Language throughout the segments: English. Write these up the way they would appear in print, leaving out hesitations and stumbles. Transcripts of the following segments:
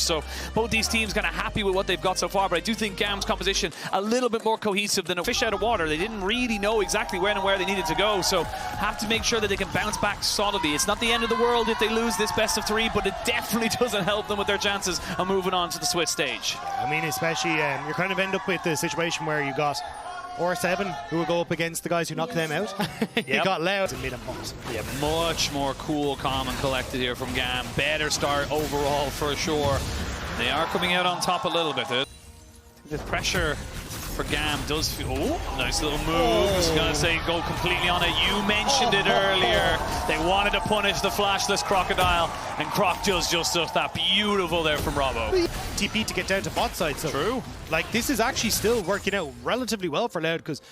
So both these teams kind of happy with what they've got so far, but I do think GAM's composition a little bit more cohesive than a fish out of water. They didn't really know exactly when and where they needed to go, so have to make sure that they can bounce back solidly. It's not the end of the world if they lose this best of 3, but it definitely doesn't help them with their chances of moving on to the Swiss stage. I mean, especially you kind of end up with the situation where you got or7 who will go up against the guys who knocked them out. You got Loud and mid and box. Yeah, much more cool, calm and collected here from GAM. Better start overall for sure. They are coming out on top a little bit. The pressure for GAM does feel... Oh, nice little move. I was going to say go completely on it. You mentioned it earlier. They wanted to punish the flashless crocodile, and Croc does just that beautiful there from Robbo. TP to get down to bot side. So, true. Like, this is actually still working out relatively well for Loud, because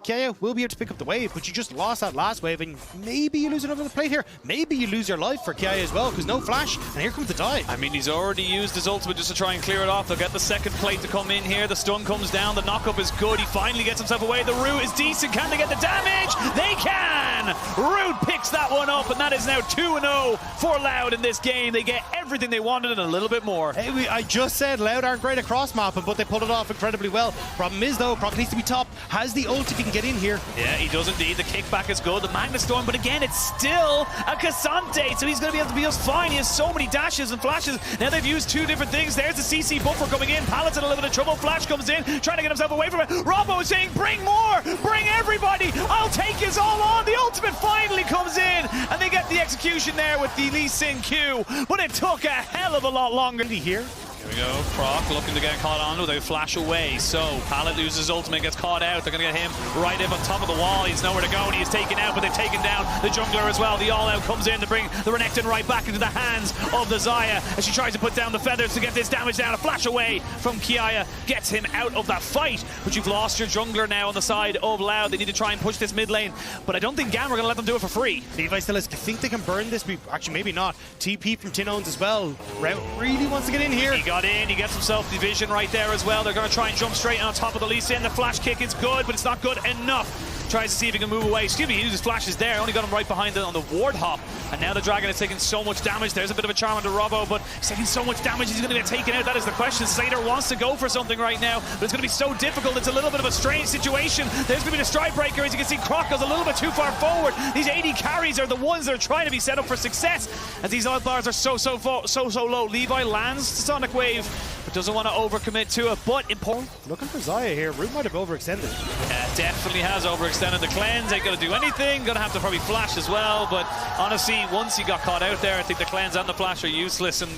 Kiaya will be able to pick up the wave, but you just lost that last wave, and maybe you lose another plate here. Maybe you lose your life for Kiaya as well, because no flash, and here comes the dive. I mean, he's already used his ultimate just to try and clear it off. They'll get the second plate to come in here. The stun comes down. The knockup is good. He finally gets himself away. The root is decent. Can they get the damage? They can! Root picks that one up, and that is now 2-0 for Loud in this game. They get everything they wanted and a little bit more. Hey, I just said Loud aren't great at cross-mapping, but they pulled it off incredibly well. Problem is, though, Croc needs to be top. Has the ult if he can get in here. Yeah, he does indeed. The kickback is good. The Magnet Storm, but again, it's still a ksante, so he's going to be able to be just fine. He has so many dashes and flashes. Now they've used 2 different things. There's the CC buffer coming in. Pallets in a little bit of trouble. Flash comes in, trying to get himself away from it. Robbo is saying, bring more! Bring everybody! I'll take his all on! The ultimate finally comes in, and they get the execution there with the leesin Q, but it took a hell of a lot longer. Here we go, Croc looking to get caught on with a flash away. So Pallet loses ultimate, gets caught out. They're going to get him right up on top of the wall. He's nowhere to go, and he is taken out, but they've taken down the jungler as well. The all-out comes in to bring the renekton right back into the hands of the xayah as she tries to put down the feathers to get this damage down. A flash away from Kiaya gets him out of that fight, but you've lost your jungler now on the side of Loud. They need to try and push this mid lane, but I don't think GAM are going to let them do it for free. Levi still has, I think they can burn this. Actually, maybe not. TP from tinowns as well. Rout really wants to get in here. He got in, he gets himself division right there as well. They're going to try and jump straight on top of the leesin. The flash kick is good, but it's not good enough. Tries to see if he can move away. Excuse me, he uses flashes there. Only got him right behind on the ward hop. And now the Dragon is taking so much damage. There's a bit of a charm onto Robbo, but he's taking so much damage, he's going to get taken out. That is the question. Slayder wants to go for something right now, but it's going to be so difficult. It's a little bit of a strange situation. There's going to be the strike breaker. As you can see, Croc goes a little bit too far forward. These 80 carries are the ones that are trying to be set up for success, as these odd bars are so low. Levi lands the Sonic Wave, but doesn't want to overcommit to it, but important. Looking for xayah here. Root might have overextended. Yeah, definitely has overextended. The cleanse ain't going to do anything. Going to have to probably flash as well, but honestly, once he got caught out there, I think the cleanse and the flash are useless, and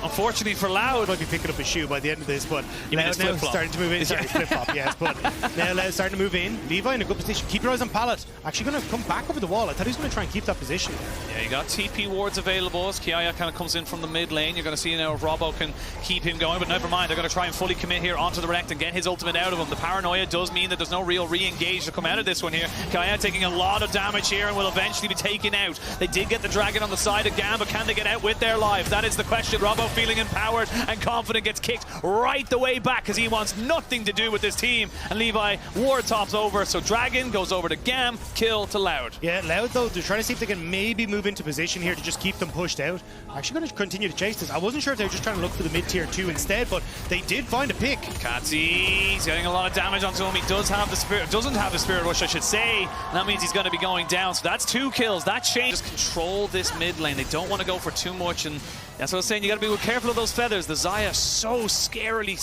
unfortunately for Loud, might be picking up his shoe by the end of this, but Loud now starting to move in. Sorry, flip-flop, yes, but now Loud starting to move in. Levi in a good position. Keep your eyes on Pallet. Actually going to come back over the wall. I thought he was going to try and keep that position. Yeah, you got TP wards available as Kiaya kind of comes in from the mid lane. You're going to see now if Robbo can keep him going, but never mind. They're going to try and fully commit here onto the renekton and get his ultimate out of him. The paranoia does mean that there's no real re-engage to come out of this one here. Kiaya taking a lot of damage here and will eventually be taken out. They did get the Dragon on the side of GAM, but can they get out with their lives? That is the question. Robbo feeling empowered and confident gets kicked right the way back because he wants nothing to do with this team, and Levi ward tops over, so Dragon goes over to GAM, kill to Loud. Yeah, Loud though, they're trying to see if they can maybe move into position here to just keep them pushed out. Actually going to continue to chase this. I wasn't sure if they were just trying to look for the mid tier 2 instead, but they did find a pick. Kati's getting a lot of damage onto him. He does have the spirit, doesn't have the spirit rush, I should say, and that means he's going to be going down, so that's 2 kills. That change. Just control this mid lane. They don't want to go for too much, and that's what I was saying. You got to be careful of those feathers. The xayah so scarily,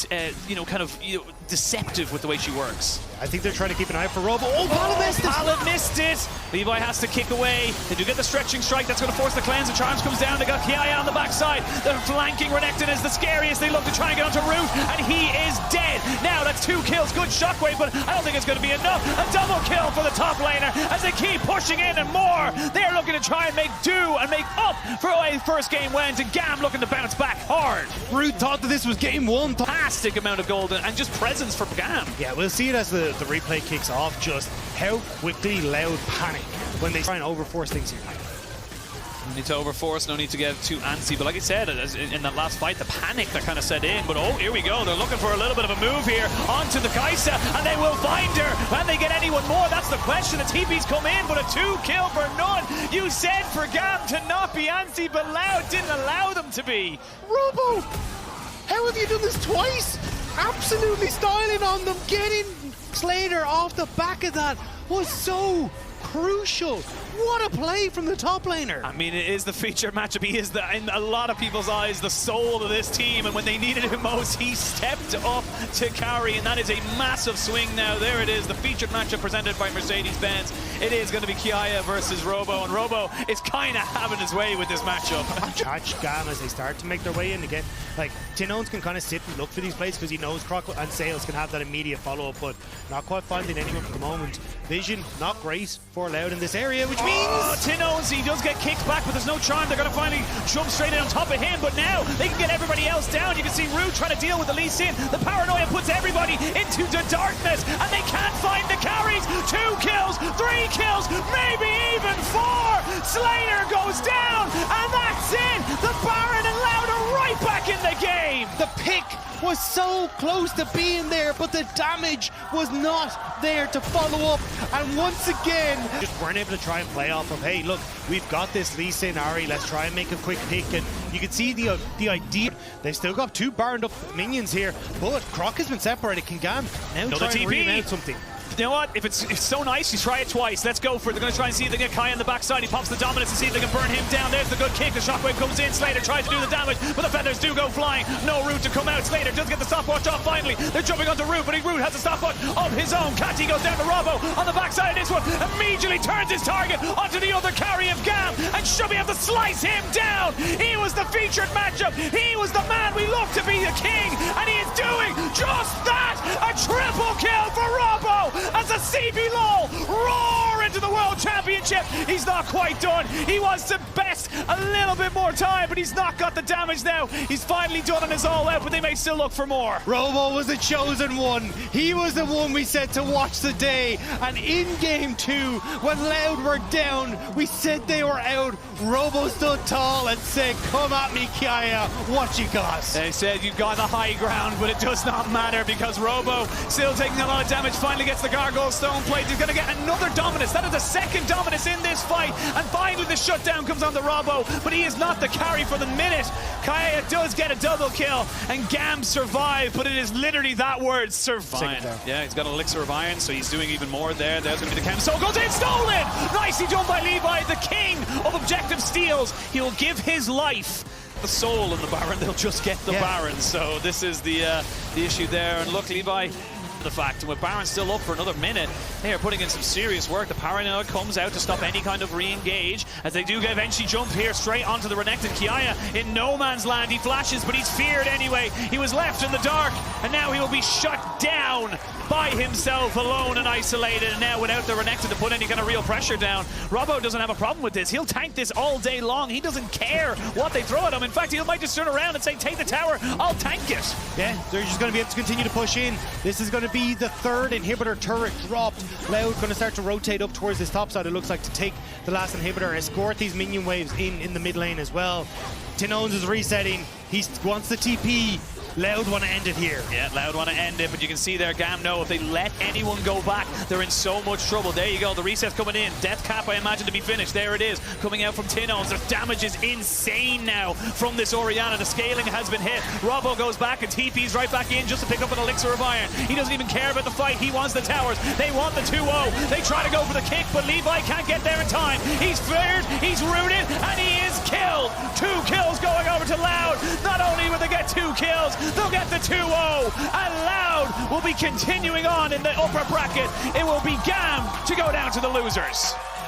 deceptive with the way she works. I think they're trying to keep an eye for Robbo. Oh, Pallet missed it! Pallet missed it! Levi has to kick away. They do get the stretching strike. That's going to force the cleanse. The charms comes down. They got Kiaya on the backside. The flanking renekton is the scariest. They look to try and get onto Root, and he is dead. Now that's 2 kills. Good shockwave, but I don't think it's going to be enough. A double kill for the top laner as they keep pushing in and more. They're looking to try and make do and make up for a first game win, and GAM looking to bounce back hard. Root thought that this was game 1. Fantastic amount of gold and just presence for GAM. Yeah, we'll see it as the replay kicks off, just how quickly Loud panic when they try and overforce things here. No need to overforce, no need to get too antsy. But like I said, in that last fight, the panic that kind of set in. But oh, here we go. They're looking for a little bit of a move here onto the Kaisa, and they will find her. Can they get anyone more? That's the question. The TP's come in, but a 2 kill for none. You said for GAM to not be antsy, but Loud didn't allow them to be. Robo, how have you done this twice? Absolutely styling on them. Getting Slayder off the back of that was so crucial. What a play from the top laner. I mean, it is the featured matchup. He is, in a lot of people's eyes, the soul of this team. And when they needed him most, he stepped up to carry. And that is a massive swing now. There it is, the featured matchup presented by Mercedes-Benz. It is going to be Kiaya versus Robo. And Robo is kind of having his way with this matchup. Catch GAM as they start to make their way in again. Like, tinowns can kind of sit and look for these plays because he knows Croc and Sales can have that immediate follow-up, but not quite finding anyone for the moment. Vision, not great for Loud in this area, which means... tinowns, he does get kicked back, but there's no charm. They're going to finally jump straight in on top of him, but now they can get everybody else down. You can see Root trying to deal with the leesin. The paranoia puts everybody into the darkness, and they can't find the carries. 2 kills, 3 kills, maybe even 4. Slayder goes down, and that's it. The Baron and Loud are right back in the game. The pick was so close to being there, but the damage was not there to follow up. And once again, just weren't able to try and play off of, hey, look, we've got this leesin, Ahri, let's try and make a quick pick. And you can see the idea. They've still got 2 barred up minions here, but Croc has been separated. Can GAM now try and remount something? You know what? If it's so nice, you try it twice. Let's go for it. They're going to try and see if they get Kai on the backside. He pops the dominance to see if they can burn him down. There's the good kick. The shockwave comes in. Slayder tries to do the damage, but the feathers do go flying. No Root to come out. Slayder does get the stopwatch off finally. They're jumping onto Root, but Root has a stopwatch of his own. Kati goes down to Robo on the backside of this one. Immediately turns his target onto the other carry of GAM, and should be able to slice him down. He was the featured matchup. He was the man we love to be the king, and he is doing just that. A triple kill for Robo as a CB LOL roar into the World Championship. He's not quite done. He wants to best a little bit more time, but he's not got the damage now. He's finally done on his all out, but they may still look for more. Robo was the chosen one. He was the one we said to watch the day. And in game 2, when Loud were down, we said they were out. Robo stood tall and said, come at me, Kiaya. What you got? They said you got the high ground, but it does not matter because Robo, still taking a lot of damage, finally gets the Gargoyle Stone Plate. He's going to get another dominance. That is the second dominance in this fight. And finally the shutdown comes on the Robo, but he is not the carry for the minute. Kaya does get a double kill, and GAM survive, but it is literally that word, survive. Yeah, he's got an elixir of iron, so he's doing even more there. There's going to be the cam. So goes in, stolen! Nicely done by Levi, the king of objective steals. He will give his life. The soul of the Baron, they'll just get the Baron. So this is the issue there. And look, Levi, the fact, and with Baron still up for another minute, they are putting in some serious work. The paranoia comes out to stop any kind of re-engage, as they do eventually jump here straight onto the renekton. Kiaya in no man's land. He flashes, but he's feared anyway. He was left in the dark, and now he will be shut down by himself, alone and isolated, and now without the renekton to put any kind of real pressure down. Robo doesn't have a problem with this. He'll tank this all day long. He doesn't care what they throw at him. In fact, he might just turn around and say, take the tower, I'll tank it. Yeah, they're just going to be able to continue to push in. This is going to be the 3rd inhibitor turret dropped. Loud going to start to rotate up towards this top side, it looks like, to take the last inhibitor, escort these minion waves in the mid lane as well. tinowns is resetting. He wants the TP. Loud want to end it here. Yeah, Loud want to end it, but you can see there, GAM know if they let anyone go back, they're in so much trouble. There you go, the reset's coming in. Death cap, I imagine, to be finished. There it is, coming out from tinowns. The damage is insane now from this Orianna. The scaling has been hit. Robo goes back and TP's right back in just to pick up an elixir of iron. He doesn't even care about the fight. He wants the towers. They want the 2-0. They try to go for the kick, but Levi can't get there in time. He's feared, he's rooted, and he is killed. 2 kills going over to Loud. Not only will they get 2 kills, they'll get the 2-0, and Loud will be continuing on in the upper bracket. It will be GAM to go down to the losers.